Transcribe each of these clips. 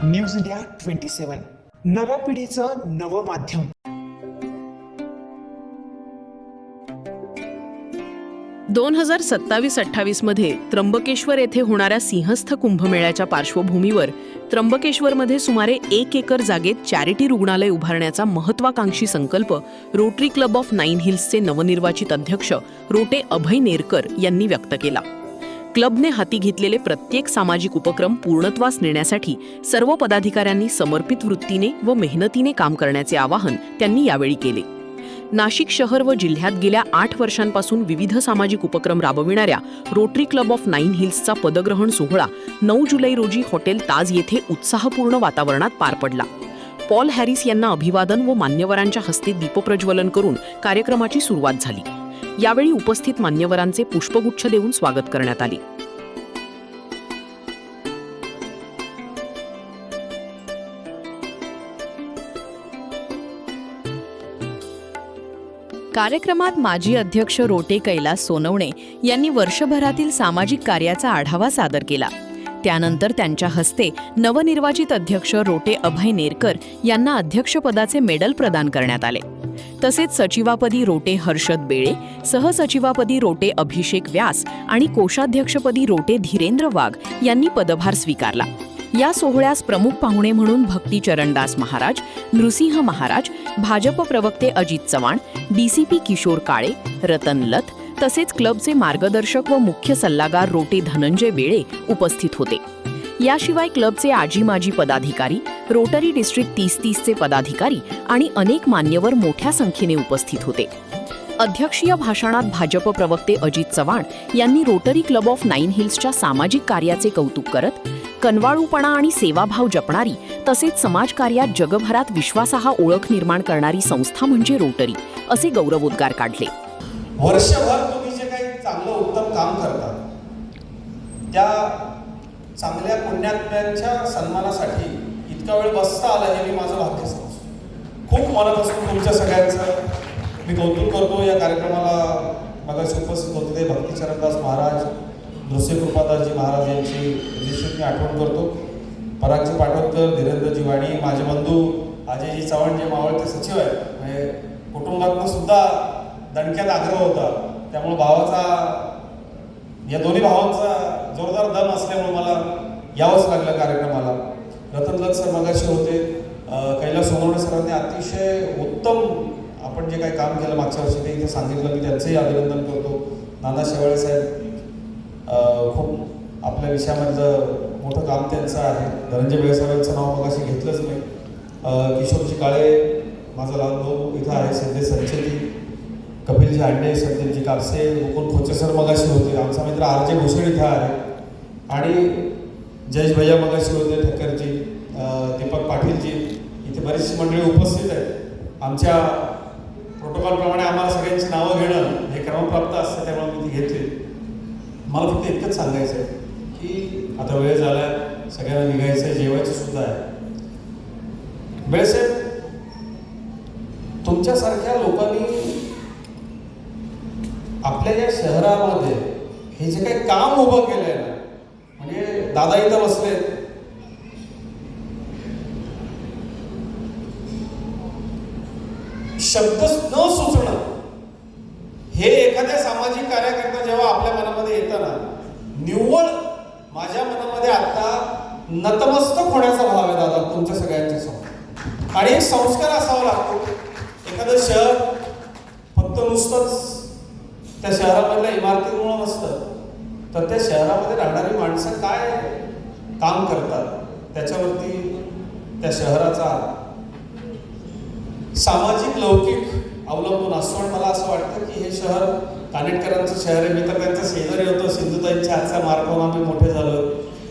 News India 27 नव्या पिढीचं नवं माध्यम. दोन 2027-28 मध्ये त्र्यंबकेश्वर येथे होणाऱ्या सिंहस्थ कुंभमेळ्याच्या पार्श्वभूमीवर त्र्यंबकेश्वरमध्ये सुमारे 1 एकर जागेत चॅरिटी रुग्णालय उभारण्याचा महत्वाकांक्षी संकल्प रोटरी क्लब ऑफ नाईन हिल्सचे नवनिर्वाचित अध्यक्ष रोटे अभय नेरकर यांनी व्यक्त केला. क्लबने हाती घेतलेले प्रत्येक सामाजिक उपक्रम पूर्णत्वास नेण्यासाठी सर्व पदाधिकाऱ्यांनी समर्पित वृत्तीने व मेहनतीने काम करण्याचे आवाहन त्यांनी यावेळी केले. नाशिक शहर व जिल्ह्यात गेल्या 8 वर्षांपासून विविध सामाजिक उपक्रम राबविणाऱ्या रोटरी क्लब ऑफ नाईन हिल्सचा पदग्रहण सोहळा 9 जुलै रोजी हॉटेल ताज येथे उत्साहपूर्ण वातावरणात पार पडला. पॉल हॅरिस यांना अभिवादन व मान्यवरांच्या हस्ते दीपप्रज्वलन करून कार्यक्रमाची सुरुवात झाली. यावेळी उपस्थित मान्यवरांचे पुष्पगुच्छ देऊन स्वागत करण्यात आले. कार्यक्रमात माजी अध्यक्ष रोटे कैलास सोनवणे यांनी वर्षभरातील सामाजिक कार्याचा आढावा सादर केला. त्यानंतर त्यांच्या हस्ते नवनिर्वाचित अध्यक्ष रोटे अभय नेरकर यांना अध्यक्षपदाचे मेडल प्रदान करण्यात आले. तसेच सचिवापदी रोटे हर्षद बेळे, सहसचिवापदी रोटे अभिषेक व्यास आणि कोषाध्यक्षपदी रोटे धीरेंद्र वाघ यांनी पदभार स्वीकारला. या सोहळ्यास प्रमुख पाहुणे म्हणून भक्ती चरणदास महाराज, नृसिंह महाराज, भाजप प्रवक्ते अजित चव्हाण, डीसीपी किशोर काळे, रतन लथ तसेच क्लबचे मार्गदर्शक व मुख्य सल्लागार रोटे धनंजय वेळे उपस्थित होते. याशिवाय क्लबचे आजी माजी पदाधिकारी, रोटरी डिस्ट्रिक्ट 30-30चे पदाधिकारी आणि अनेक मान्यवर मोठ्या संख्येने उपस्थित होते. अध्यक्षीय भाषणात भाजप प्रवक्ते अजित चव्हाण यांनी रोटरी क्लब ऑफ नाईन हिल्सच्या सामाजिक कार्याचे कौतुक करत कनवाळूपणा आणि सेवाभाव जपणारी तसेच समाजकार्यात जगभरात विश्वासार्ह ओळख निर्माण करणारी संस्था म्हणजे रोटरी असे गौरवोद्गार काढले. वर्षभर तुम्ही जे काही चांगलं उत्तम काम करता त्या चांगल्या पुण्यात्म्यांच्या सन्मानासाठी इतका वेळ बसता आला हे मी माझं भाग्य समजतो. खूप मनापासून तुमच्या सगळ्यांचं मी कौतुक करतो. या कार्यक्रमाला मगाशी उपस्थित होते ते भक्ती चरणदास महाराज, नृसिंहकृपादासजी महाराज यांची निश्चित मी आठवण करतो. परागजी पाटोदकर, धीरेंद्रजी वाणी, माझे बंधू अजयजी चव्हाण जे मावळते सचिव आहेत, म्हणजे कुटुंबातून सुद्धा दणक्यात आग्रह होता. त्यामुळे या दोन्ही भावांचा जोरदार दम असल्यामुळे मला यावंच लागलं कार्यक्रमाला. रतनलाल सर मगाशी होते, कैलास सोनवणे सरांनी अतिशय उत्तम आपण जे काही काम केलं मागच्या वर्षी ते इथे सांगितलं, मी त्यांचंही अभिनंदन करतो. नाना शेवाळे साहेब खूप आपल्या विषयामधलं मोठं काम त्यांचं आहे. धनंजय वेळे साहेबांचं नाव मगाशी घेतलंच नाही. किशोरजी काळे माझा लहान भाऊ इथं आहे, सिद्धेश संचेती, कपिलजी हांडे, संदीपजी कापसे, मुकुंद खोचे सर मगाशी होते, आमचा मित्र आर.जे. भूषण इथं आहे आणि जयेश भैया मगाशी होते, ठक्करजी, दीपक पाटीलजी, इथे बरीचशी मंडळी उपस्थित आहेत. आमच्या प्रोटोकॉलप्रमाणे आम्हाला सगळ्यांची नावं घेणं हे क्रमप्राप्त असतं, त्यामुळे मी ती घेतली. मला फक्त इतकंच सांगायचं आहे की आता वेळ झाला आहे, सगळ्यांना निघायचं आहे, जेवायचं सुद्धा आहे. वेळेसाहेब, तुमच्यासारख्या लोकांनी आपल्या या शहरामध्ये हे जे काही काम उभं केलं आहे ना, म्हणजे दादा इथं बसले, शब्द न सुचणं हे एखाद्या सामाजिक कार्यकर्ता जेव्हा आपल्या मनामध्ये येतं ना, निव्वळ माझ्या मनामध्ये आता नतमस्तक होण्याचा भाव आहे दादा तुमच्या सगळ्यांच्या समोर. आणि एक संस्कार असावा लागतो. एखादं शहर फक्त नुसतंच त्या शहरामधल्या इमारतींमुळे नसतं, तर त्या शहरामध्ये राहणारी माणसं काय काम करतात त्याच्यावरती त्या शहराचा सामाजिक लौकिक अवलंबून असतो. आणि मला असं वाटतं की हे शहर कानेटकरांचं शहर आहे. मी तर त्यांचं शेजारी होतो, सिंधुताईंच्या हातचा मार खाऊन आम्ही मोठे झालो.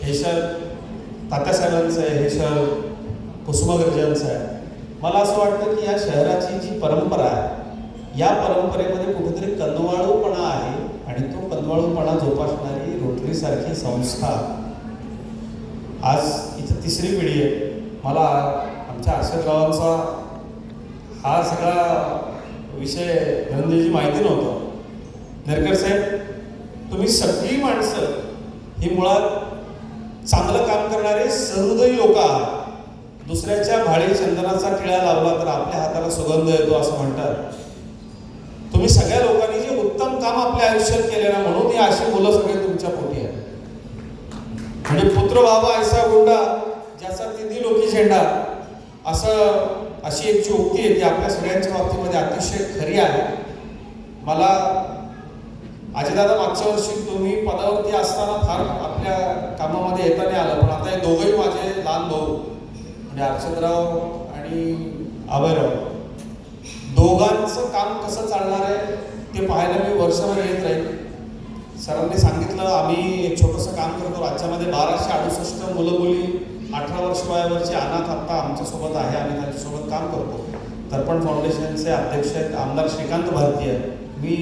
हे शहर तात्यासाहेबांचं आहे, हे शहर कुसुमाग्रजांचं आहे. मला असं वाटतं की या शहराची जी परंपरा आहे, या परंपरेमध्ये कुठेतरी कनवाळूपणा आहे आणि तो कनवाळूपणा जोपासणारी रोटरीसारखी संस्था आज इथं 3री पिढी आहे. मला आमच्या आशेरावांचा हा सगळा विषय धनंजयची माहिती नव्हता. नेरकर साहेब, तुम्ही सगळी माणसं ही मुळात चांगलं काम करणारे सहृदयी लोक आहात. दुसऱ्याच्या भाळी चंदनाचा टिळा लावला तर आपल्या हाताला सुगंध येतो असं म्हणतात. तुम्ही सगळ्या लोकांनी जे उत्तम काम आपल्या आयुष्यात केले ना, म्हणून ही अशी मुलं सगळे तुमच्या पोटी आहेत. म्हणजे पुत्र व्हावा ऐसा गुंडा ज्याचा तिन्ही लोकी झेंडा, अशी एक जी उक्ती आहे ती आपल्या सगळ्यांच्या बाबतीमध्ये अतिशय खरी आहे. मला अजयदादा मागच्या वर्षी तुम्ही पदावरती असताना फार आपल्या कामामध्ये येता नाही आलं, पण आता हे दोघंही माझे लहान भाऊ म्हणजे अर्चदराव आणि अभयराव, दोघांचं काम कसं चालणार आहे ते पाहायला मी वर्षभर येत राहील. सरांनी सांगितलं आम्ही एक छोटंसं काम करतो. राज्यामध्ये 1268 मुलं मुली 18 वर्ष वयावरची अनाथ आत्ता आमच्यासोबत आहे. आम्ही त्यांच्यासोबत काम करतो. दर्पण फाउंडेशनचे अध्यक्ष आहेत आमदार श्रीकांत भारतीय. मी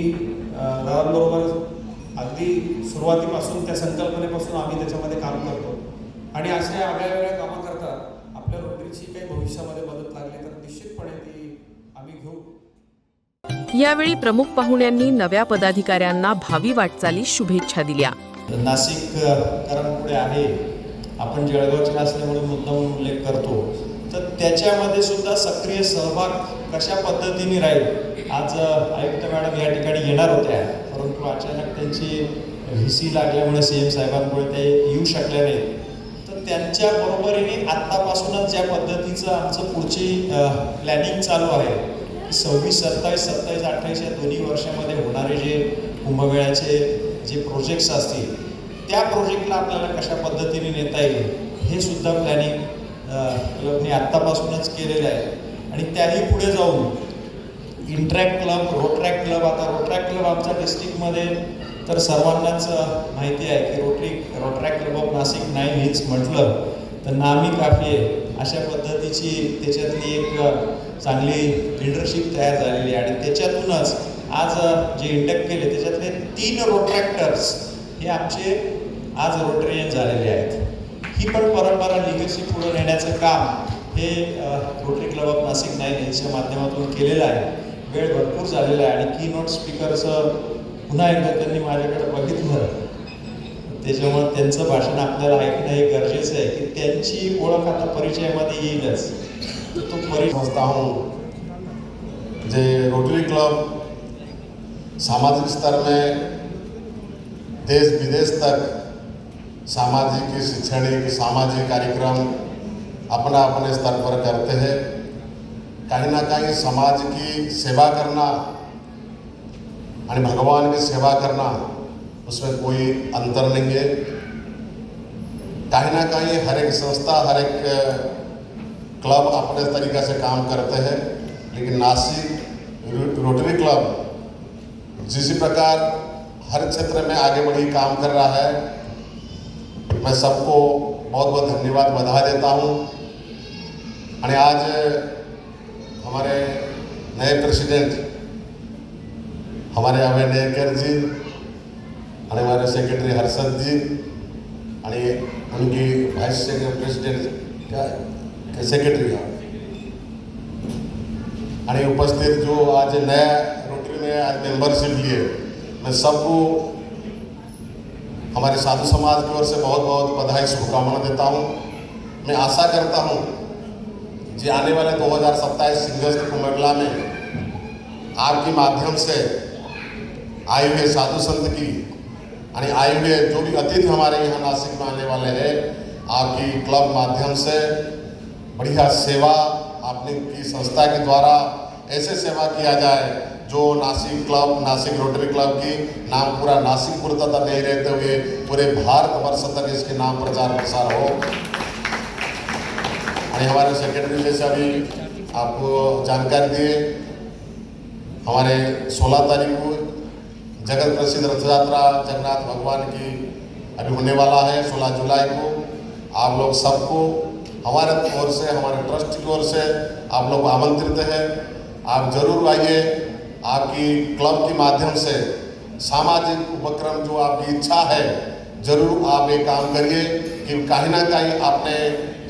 दादांबरोबर अगदी सुरुवातीपासून त्या संकल्पनेपासून आम्ही त्याच्यामध्ये काम करतो. आणि अशा आगळ्या वेगळ्या कामं करता आपल्या रोटरीची काही भविष्यामध्ये मदत लागली तर निश्चितपणे ती आम्ही घेऊ. यावेळी प्रमुख पाहुण्यांनी नव्या पदाधिकाऱ्यांना भावी वाटचालीस शुभेच्छा दिल्या. नाशिक कारण पुढे आहे, आपण जळगावचे असल्यामुळे मुद्दाम उल्लेख करतो, तर त्याच्यामध्ये सुद्धा सक्रिय सहभाग कशा पद्धतीने राहील. आज आयुक्त मॅडम या ठिकाणी येणार होत्या, परंतु अचानक त्यांची व्हीसी लागल्यामुळे CM साहेबांमुळे ते येऊ शकल्या नाहीत. तर त्यांच्या बरोबरीने आत्तापासूनच ज्या पद्धतीचं आमचं पुढची प्लॅनिंग चालू आहे, 26, 27, 27, 28 या दोन्ही वर्षामध्ये होणारे जे कुंभमेळ्याचे जे प्रोजेक्ट्स असतील, त्या प्रोजेक्टला आपल्याला कशा पद्धतीने नेता येईल हे सुद्धा प्लॅनिंग क्लबने आत्तापासूनच केलेलं आहे. आणि त्याही पुढे जाऊन इंट्रॅक्ट क्लब, रोट्रॅक्ट क्लब, आता रोट्रॅक्ट क्लब आमच्या डिस्ट्रिक्टमध्ये तर सर्वांनाच माहिती आहे की रोट्रॅक्ट क्लब ऑफ नाशिक 9 हिल्स म्हटलं तर नामी काफी आहे. अशा पद्धतीची त्याच्यातली एक चांगली लिडरशिप तयार झालेली आहे. आणि त्याच्यातूनच आज जे इंडक्ट केले त्याच्यातले 3 रोट्रॅक्टर्स हे आमचे आज रोटरियन झालेले आहेत. ही पण परंपरा लिगसी पुढे नेण्याचं काम हे रोटरी क्लब ऑफ नाशिक 9 हिल्सच्या माध्यमातून केलेलं आहे. वेळ भरपूर झालेला आहे आणि की नोट स्पीकरचं पुन्हा एकदा त्यांनी माझ्याकडे बघितलं, त्याच्यामुळे त्यांचं भाषण आपल्याला ऐकणं हे गरजेचं आहे की त्यांची ओळख आता परिचयामध्ये येईलच. तो समझता हूँ जे रोटरी क्लब सामाजिक स्तर में देश विदेश तक सामाजिक, शैक्षणिक, सामाजिक कार्यक्रम अपना अपने स्तर पर करते हैं. कहीं ना कहीं समाज की सेवा करना और भगवान की सेवा करना उसमें कोई अंतर नहीं है. कहीं ना कहीं हर एक संस्था, हर एक क्लब अपने तरीक़े से काम करते हैं, लेकिन नासिक रोटरी क्लब जिस प्रकार हर क्षेत्र में आगे बढ़ी काम कर रहा है, मैं सबको बहुत बहुत धन्यवाद, बधाई देता हूँ. और आज हमारे नए प्रेसिडेंट हमारे अभय नेरकर जी और हमारे सेक्रेटरी हर्षद जी और उनकी वाइस प्रेसिडेंट क्या सेक्रेटरी और उपस्थित जो आज नया रोटरी में आज मेंबरशिप लिए, मैं सबको हमारे साधु समाज की ओर से बहुत बहुत बधाई, शुभकामनाएं देता हूँ. मैं आशा करता हूँ कि आने वाले 2027 सिंगल्स कुंभ मेला में आपके माध्यम से आए हुए साधु संत की और आए हुए जो भी अतिथि हमारे यहाँ नासिक में आने वाले हैं, आपकी क्लब माध्यम से बढ़िया सेवा आपने की संस्था के द्वारा ऐसे सेवा किया जाए जो Nashik club, Nashik rotary club की नाम पूरा नासिकपुर तक नहीं रहते हुए पूरे भारत वर्ष तक इसके नाम प्रचार प्रसार हो. और हमारे सेक्रेटरी जैसे अभी आपको जानकारी दिए, हमारे 16 तारीख को जगत प्रसिद्ध रथ यात्रा जगन्नाथ भगवान की अभी होने वाला है 16 जुलाई को. आप लोग सबको हमारे ओर से, हमारे ट्रस्ट की ओर से आप लोग आमंत्रित हैं. आप जरूर आइए. आपकी क्लब के माध्यम से सामाजिक उपक्रम जो आपकी इच्छा है, जरूर आप एक काम करिए कि कहीं ना कहीं आपने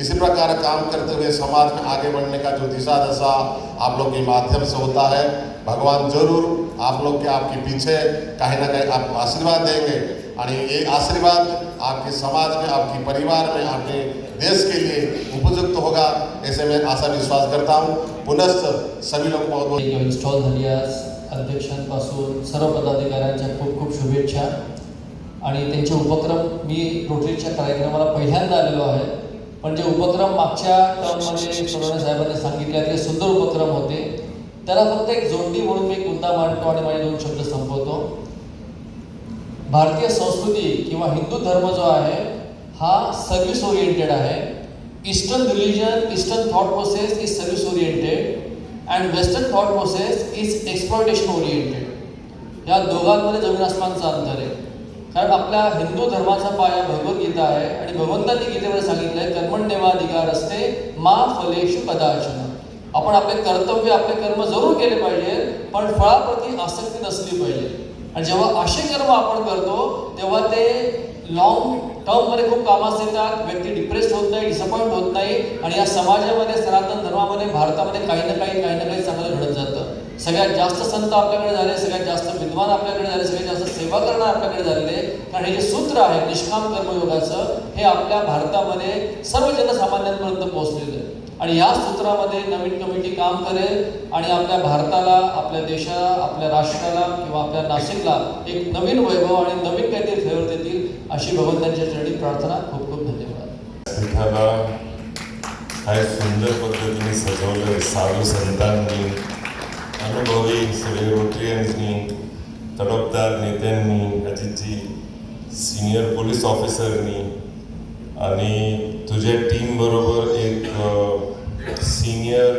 इसी प्रकार काम करते हुए समाज में आगे बढ़ने का जो दिशा दशा आप लोग के माध्यम से होता है, भगवान जरूर आप लोग के आपके पीछे कहीं ना कहीं आपको आशीर्वाद देंगे. और ये आशीर्वाद आपके समाज में, आपके परिवार में, आपके देश के लिए उपयुक्त होगा, ऐसे मैं आशा विश्वास करता हूँ। पुनश्च सभी लोग बहुत बहुत इन्स्टॉल झाली आज अध्यक्षांपासून सर्व पदाधिकाऱ्यांच्या खूप खूप शुभेच्छा आणि त्यांचे उपक्रम मी रोटरीच्या कार्यक्रमाला पहिल्यांदा आलेलो आहे, पण जे उपक्रम मागच्या टर्ममध्ये सोनवणे साहेबांनी सांगितले ते सुंदर उपक्रम होते. त्याला फक्त एक जोडणी म्हणून मी मुद्दा मांडतो आणि माझे 2 शब्द संपवतो. भारतीय संस्कृती किंवा हिंदू धर्म जो आहे हा सर्व्हिस ओरिएंटेड आहे. Eastern religion, eastern thought process is service oriented and western thought process is exploitation oriented. या दोघांमध्ये जमीन आसमानचं अंतर आहे. कारण आपल्या हिंदू धर्माचा पाया भगवद्गीता आहे आणि भगवंतांनी गीतेमध्ये सांगितलं आहे कर्मण्येवाधिकार असते मा फलेषु कदाचन. आपण आपले कर्तव्य, आपले कर्म जरूर केले पाहिजे, पण फळाप्रती आसक्ती नसली पाहिजे. आणि जेव्हा असे कर्म आपण करतो तेव्हा ते लॉंग टर्ममध्ये खूप कामास येतात. व्यक्ती डिप्रेस होत नाही, डिसअपॉइंट होत नाही आणि या समाजामध्ये, सनातन धर्मामध्ये, भारतामध्ये काही ना काही चांगलं घडत जातं. सगळ्यात जास्त संत आपल्याकडे झाले, सगळ्यात जास्त विद्वान आपल्याकडे झाले, सगळ्यात जास्त सेवा करणारे आपल्याकडे झालेले. कारण हे जे सूत्र आहे निष्काम कर्मयोगाचं हे आपल्या भारतामध्ये सर्व जनसामान्यांपर्यंत पोहोचलेलं आहे. आणि या सूत्रामध्ये नवीन कमिटी काम करेल आणि आपल्या भारताला, आपल्या देशाला, आपल्या राष्ट्राला किंवा आपल्या नाशिकला एक नवीन वैभव आणि नवीन काहीतरी फेवर देतील अशी भगवंतांच्या चरणी प्रार्थना. खूप खूप धन्यवाद. तिथाला काय सुंदर पद्धतीने सजवलं साधू संतांनी, अनुभवी सगळे रोटरियन्सनी, तडफदार नेत्यांनी, अजितजी सिनियर पोलीस ऑफिसरनी आणि तुझ्या टीमबरोबर एक सिनियर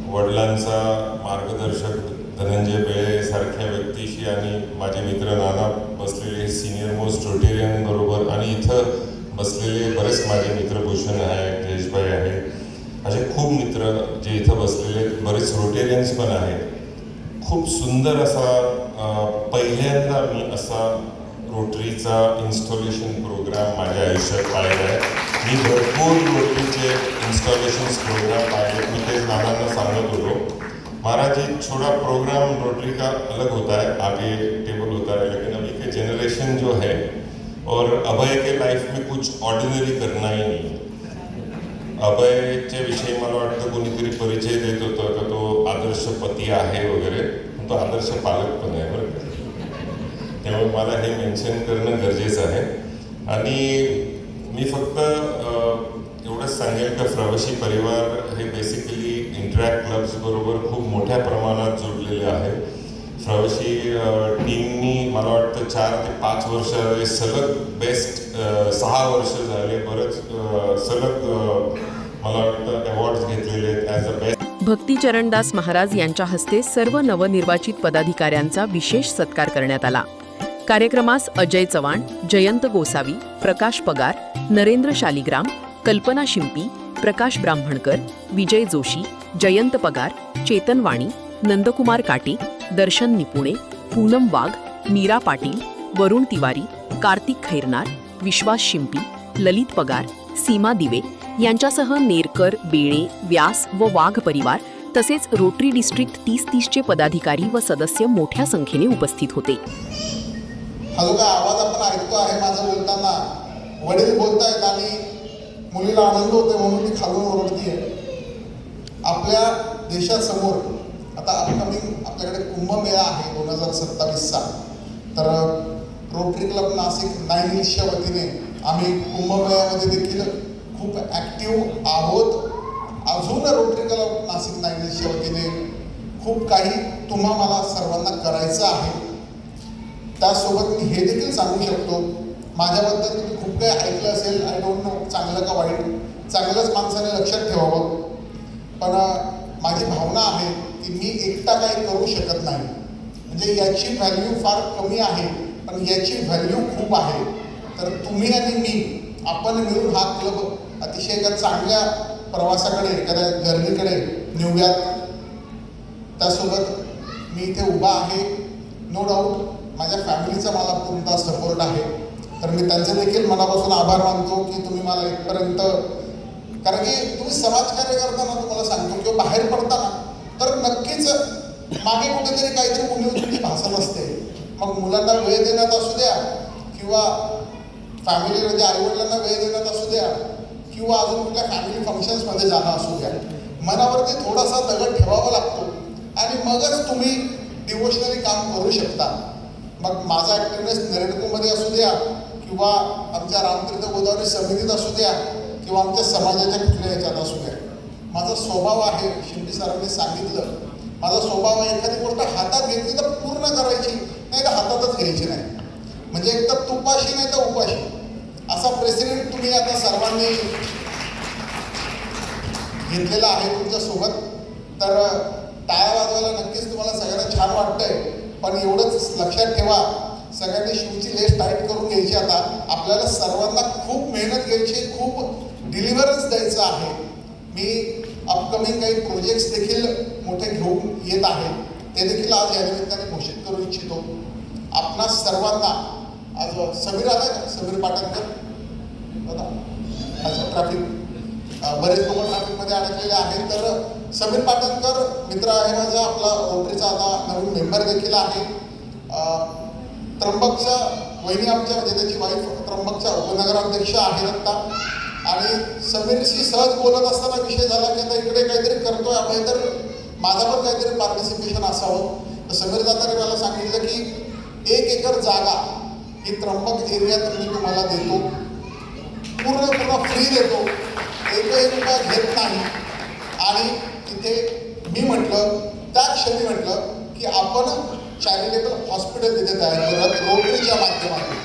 वडिलांचा मार्गदर्शक धनंजय बेळे सारख्या व्यक्तीशी आणि माझे मित्र नाना बसलेले सिनियर मोस्ट रोटेरियन बरोबर आणि इथं बसलेले बरेच माझे मित्र भूषण आहे, जयेशभाई आहे, असे खूप मित्र जे इथं बसलेले बरेच रोटेरियन्स पण आहेत. खूप सुंदर असा पहिल्यांदा मी असा रोटरीचा इन्स्टॉलेशन प्रोग्राम माझ्या आयुष्यात पाहिला आहे. मी भरपूर रोटरीचे इंस्टॉलेशंस प्रोग्राम पाहिले. मी ते नानांना सांगत होतो, महाराज ये छोटा प्रोग्राम रोटरी का अलग होता है, आगे टेबल होता है, लेकिन अभी के जनरेशन जो है और अभय के लाइफ में कुछ ऑर्डिनरी करना ही नहीं. अभयच्या विषयी मला वाटतं कोणीतरी परिचय देत होतं का तो आदर्श पती आहे वगैरे, तो आदर्श पालक पण आहे बरं का. त्यामुळे मला हे मेन्शन करणं गरजेचं आहे. आणि मी फक्त एवढंच सांगेल का प्रवासी परिवार हे बेसिकली इंटरॅक्ट क्लब्सबरोबर खूप मोठ्या प्रमाणात जोडलेले आहे. प्रवासी टीमनी मला वाटतं 4 ते 5 वर्ष सलग बेस्ट 6 वर्ष झाले बरंच सलग मला वाटतं अवॉर्ड्स घेतलेले आहेत ॲज अ बेस्ट. भक्ती चरणदास महाराज यांच्या हस्ते सर्व नवनिर्वाचित पदाधिकाऱ्यांचा विशेष सत्कार करण्यात आला. कार्यक्रमास अजय चव्हाण, जयंत गोसावी, प्रकाश पगार, नरेंद्र शालिग्राम, कल्पना शिंपी, प्रकाश ब्राह्मणकर, विजय जोशी, जयंत पगार, चेतन वाणी, नंदकुमार काटे, दर्शन निपुणे, पूनम वाघ, मीरा पाटील, वरुण तिवारी, कार्तिक खैरनार, विश्वास शिंपी, ललित पगार, सीमा दिवे यांच्यासह नेरकर, बेळे, व्यास व वाघ परिवार तसेच रोटरी डिस्ट्रिक्ट 30-30चे पदाधिकारी व सदस्य मोठ्या संख्येने उपस्थित होते. हा जो काय आवाज आपण ऐकतो आहे माझा बोलताना, वडील बोलतायत आणि मुलीला आनंद होतोय म्हणून ती खालून ओरडतीये. आपल्या देशासमोर आता अपकमिंग आपल्याकडे कुंभमेळा आहे 2027चा. तर रोटरी क्लब नाशिक 9 हिल्सच्या वतीने आम्ही कुंभमेळ्यामध्ये देखील खूप ॲक्टिव्ह आहोत. अजून रोटरी क्लब नाशिक 9 हिल्सच्या वतीने खूप काही तुम्हा मला सर्वांना करायचं आहे. त्यासोबत मी हे देखील सांगू शकतो, माझ्याबद्दल तुम्ही खूप काही ऐकलं असेल, आय डोंट नो चांगलं का वाईट, चांगलंच माणसाने लक्षात ठेवावं. पण माझी भावना आहे की मी एकटा काही करू शकत नाही. म्हणजे याची व्हॅल्यू फार कमी आहे, पण याची व्हॅल्यू खूप आहे. तर तुम्ही आणि मी आपण मिळून हा क्लब अतिशय एका चांगल्या प्रवासाकडे, एखाद्या जर्नीकडे नेऊयात. त्यासोबत मी इथे उभा आहे. नो डाऊट माझ्या फॅमिलीचा मला पूर्णतः सपोर्ट आहे. तर मी त्यांचे देखील मनापासून आभार मानतो की तुम्ही मला इथपर्यंत, कारण की तुम्ही समाजकार्य करताना तुम्हाला सांगतो किंवा बाहेर पडताना तर नक्कीच मागे कुठेतरी काहीतरी उणीव तुमची भासत असते. मग मुलांना वेळ देण्यात असू द्या किंवा फॅमिलीमध्ये आईवडिलांना वेळ देण्यात असू द्या किंवा अजून कुठल्या फॅमिली फंक्शन्समध्ये जाणं असू द्या, मनावरती थोडासा दगड ठेवावा लागतो आणि मगच तुम्ही डिवोशनली काम करू शकता. मग माझा ॲक्टिव्हनेस नेरळकूमध्ये असू द्या किंवा आमच्या रामतीर्थ गोदावरी समितीत असू द्या किंवा आमच्या समाजाच्या कुठल्या ह्याच्यात असू द्या, माझा स्वभाव आहे, शिंपी सरांनी सांगितलं, माझा स्वभाव आहे एखादी गोष्ट हातात घेतली तर पूर्ण करायची, नाही तर हातातच घ्यायची नाही. म्हणजे एक तर तुपाशी नाही तर उपाशी असा प्रेसिडेंट तुम्ही आता सर्वांनी घेतलेला आहे तुमच्यासोबत. तर टाळ्या वाजवायला नक्कीच तुम्हाला सगळ्यांना छान वाटतंय, पण एवढंच लक्षात ठेवा, सगळ्यांनी शूची लेस टाईट करून घ्यायची. आता आपल्याला सर्वांना खूप मेहनत घ्यायची, खूप डिलिव्हरन्स द्यायचं आहे. मी अपकमिंग काही प्रोजेक्ट्स देखील मोठे घेऊन येत आहे, ते देखील आज या निमित्ताने घोषित करू इच्छितो. आपणा सर्वांना आज समीर आला का, समीर पाटणकर बघा, अच्छा ट्रॅफिक बरेच लोक ट्रॅफिकमध्ये अडकलेले आहेत. तर समीर पाटणकर मित्र आहे माझा, आपला रोटरीचा आता नवीन मेंबर देखील आहे. त्र्यंबकच्या वहिनी आमच्या म्हणजे त्याची वाईफ त्र्यंबकच्या उपनगराध्यक्ष आहेत आत्ता. आणि समीरशी सहज बोलत असताना विषय झाला की आता इकडे काहीतरी करतोय आपण, तर माझा पण काहीतरी पार्टिसिपेशन असावं. तर समीर दादाने मला सांगितलं की 1 एकर जागा ही त्र्यंबक एरियात मी तुम्हाला देतो, पूर्ण फ्री देतो, एकही रुपया घेत नाही. आणि तिथे मी म्हटलं, त्या क्षणी म्हटलं की आपण चॅरिटेबल हॉस्पिटल तिथे तयार करूयात रोटरीच्या माध्यमातून.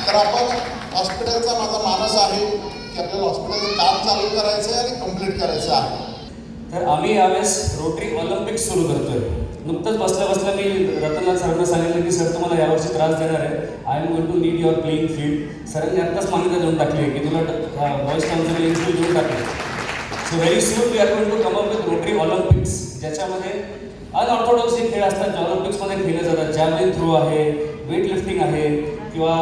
तर आपण हॉस्पिटलचा माझा मानस आहे की आपल्याला हॉस्पिटलचं काम चालू करायचं आहे आणि कंप्लीट करायचं आहे. तर आम्ही यावेळेस रोटरी ऑलिम्पिक्स सुरू करतोय. नुकतंच बसल्या मी रतनलाल सरांना सांगितलं की सर तुम्हाला यावर्षी त्रास देणार आहे, I am going to need your playing field. सरांनी आत्ताच मान्यता देऊन टाकली की तुला व्हॉइस काउन्सिल प्लेइंग फील्ड देऊन टाकली. So very soon we are going to come up with Rotary Olympics, ज्याच्यामध्ये अनऑर्थोडॉक्स हे खेळ असतात जे ऑलिम्पिक्समध्ये खेळले जातात. जॅव्हलिन थ्रो आहे, वेट लिफ्टिंग आहे किंवा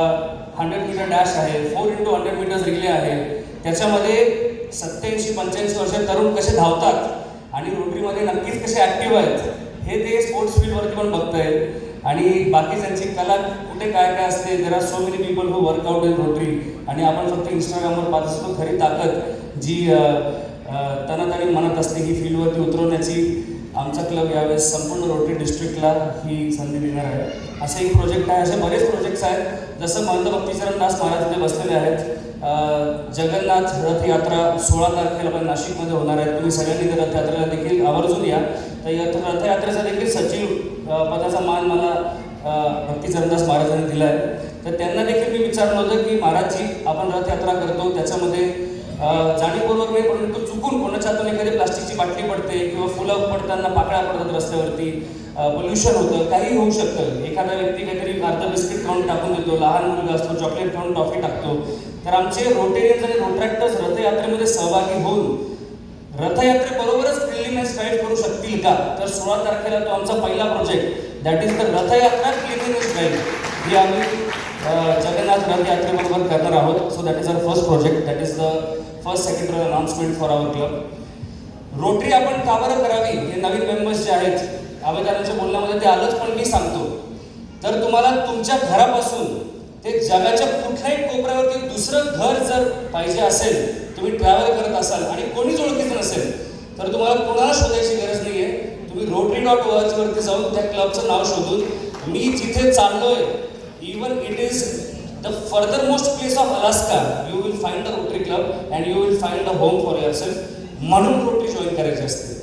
100 मीटर डॅश आहे, 4x100 मीटर्स रिले आहे. त्याच्यामध्ये 87-85 वर्ष तरुण कसे धावतात आणि रोटरीमध्ये नक्कीच कसे ॲक्टिव्ह आहेत हे ते स्पोर्ट्स फील्डवरती पण बघतायत. आणि बाकी त्यांची कला कुठे काय काय असते, there are so many people who workout in rotary. आणि आपण फक्त इंस्टाग्रामवर पाहत असतो, खरी ताकद जी तनात आणि मनात असते ही फील्डवरती उतरवण्याची आमचा क्लब यावेळेस संपूर्ण रोटरी डिस्ट्रिक्टला ही संधी देणार आहे. असे एक प्रोजेक्ट आहे, असे बरेच प्रोजेक्ट्स आहेत. जसं महंत भक्तीचरण दास महाराज इथे बसलेले आहेत. जगन्नाथ रथयात्रा 16 तारखेला पण नाशिकमध्ये होणार आहे. तुम्ही सगळ्यांनी त्या रथयात्रेला देखील आवर्जून या. तर या रथयात्रेचा देखील सचिव पदाचा मान मला भक्तीचरणदास महाराजांनी दिला आहे. तर त्यांना देखील मी विचारलं होतं की महाराजजी आपण रथयात्रा करतो त्याच्यामध्ये जाणीवपूर्वक नाही परंतु चुकून कोणाच्या हातून एखादी प्लास्टिकची बाटली पडते किंवा फुलं पडताना पाकळ्या पडतात रस्त्यावरती, पोल्युशन होतं, काही होऊ शकतं. एखादा व्यक्ती काहीतरी अर्ध बिस्किट खाऊन टाकून देतो, लहान मुलगा असतो चॉकलेट खाऊन टॉफी टाकतो. तर आमचे रोटेरियन्स आणि रोट्रॅक्टर्स रथयात्रेमध्ये सहभागी होऊन रथयात्रेबरोबरच क्लिननेस ड्राईव्ह करू शकतील का? तर 16 तारखेला तो आमचा पहिला project that is the Rathyatra cleanliness drive ही आम्ही जगन्नाथ रथयात्रेबरोबर करणार आहोत. So that is our first project, that is the first secretary announcement for our club. Rotary आपण का बरं करावी हे नवीन मेंबर्स जे आहेत आवेदनाच्या बोलण्यामध्ये ते आलंच, पण मी सांगतो. तर तुम्हाला तुमच्या घरापासून ते जगाच्या कुठल्याही कोपऱ्यावरती दुसरं घर जर पाहिजे असेल, तुम्ही ट्रॅव्हल करत असाल आणि कोणीच ओळखीचं नसेल, तर तुम्हाला कोणाला शोधायची गरज नाही आहे. तुम्ही rotary.org वरती जाऊन त्या क्लबचं नाव शोधून मी जिथे चाललोय, even it is the furthermost place of Alaska, you will find the Rotary club and you will find a home for yourself. म्हणून रोटरी जॉईन करायची असते.